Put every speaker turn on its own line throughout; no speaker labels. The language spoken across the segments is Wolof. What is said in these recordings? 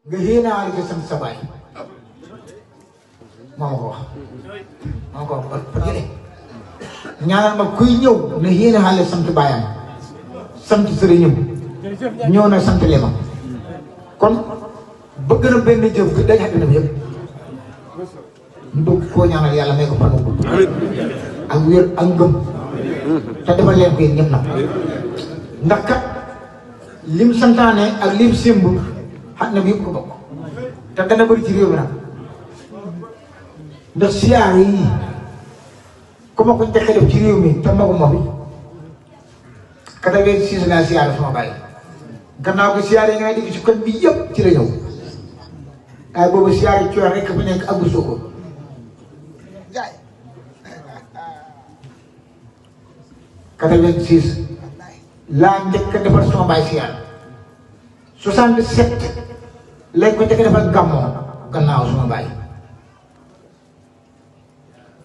nga yéenaale ko sant sa baay moo ma ko wax ba jële ñaanal ma kuy ñëw na yéenaale sant baayam sant sëriñam ñëw na sant lema kon bëgg na benn jëf gi dañ àddina bi yëpp ñu bëgg koo ñaanal yàlla may ko fan bu gudd ak wér ak ngëm te defal leen ko yéen ñëpp nag ndax kat lim santaane ak lim simb xam na bi yëpp ko bokk te dana bëri ci réew mi nag ndax siyaar yi ku ma ko njëkk def ci réew mi te ma ko ma bi 86 laa siyaar sama bàyyi gannaaw ko siyaar yi nga dégg ci koñ bi yëpp ci la ñëw waaye boobu siyaar yi coor rek fa nekk ak bu soko jaay 86 laa njëkk a defar sama bàyyi siyaar 67 lañ ko njëkk a defar gàmmoo gannaaw sama bàyyi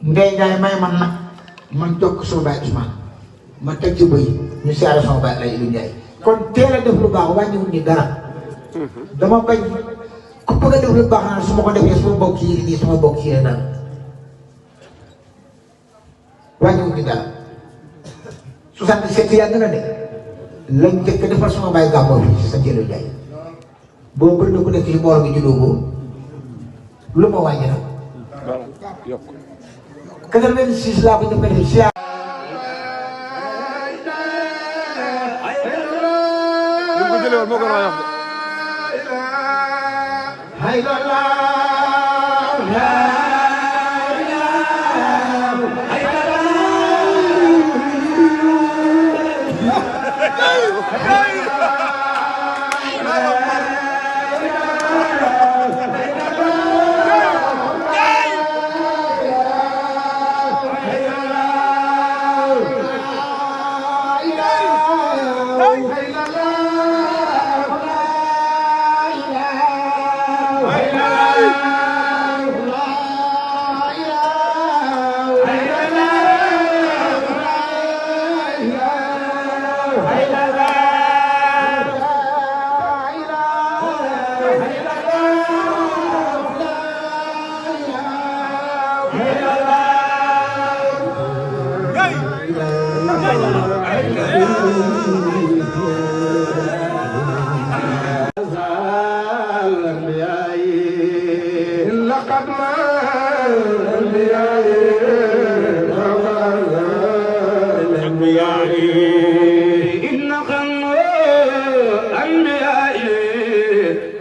ndey ngaay may man nag man jokk sama bàyyi Ousmane ma teg ci bëy ñu siyaare sama bàyyi lay Ilu Njaay kon teel a def lu baax wàññiwul ni dara dama bañ ku bëgg a def lu baax naan su ma ko defee sama bokk yi nii sama bokk yi dara wàññiwul ni dara 67 yàgg na de lañ njëkk defar sama bàyyi gàmmoo fii sa Ilu Njaay boo bëri na ku nekk ci mbooloo gi juddoo boobu lu ma wàññi nag 86 laa ko njëkk a def siyaare
moo gën a wax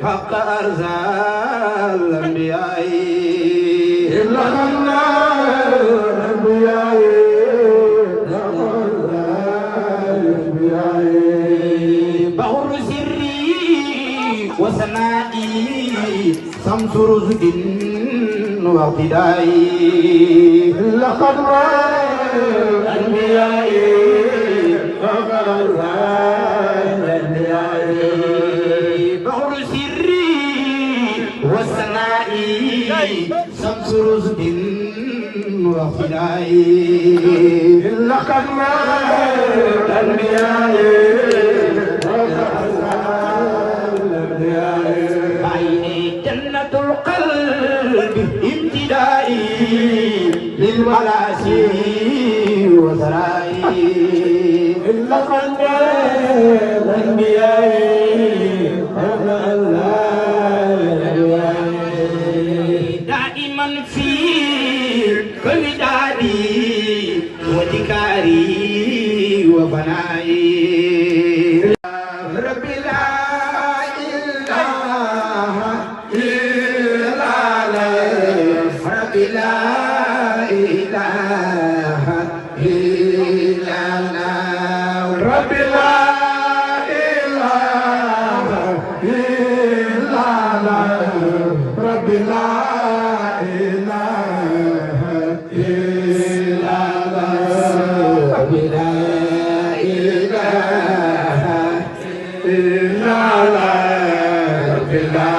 حق أرزال الأنبياء إلا الأنبياء بحر سري وسنائي شمس رشد واقتدائي لقد الأنبياء حق أرزال الأنبياء بحر سري وسنائي شمس رشد واقتدائي لقد الأنبياء عيني جنة القلب امتدائي للملاسي وسرائي لقد الأنبياء دائما في كودادي وذكاري وفنائي ربي لا إله إلا الله ربي لا إله إلا الله ربي لا إله إلا الله ربي لا إله إلا الله ربي لا إله إلا الله ربي لا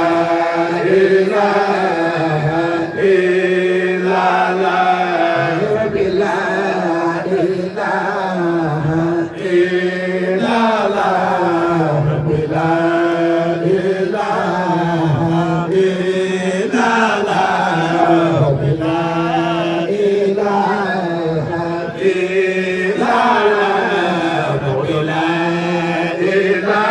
إله إلا الله ربي لا إله إلا الله ربي لا إله إله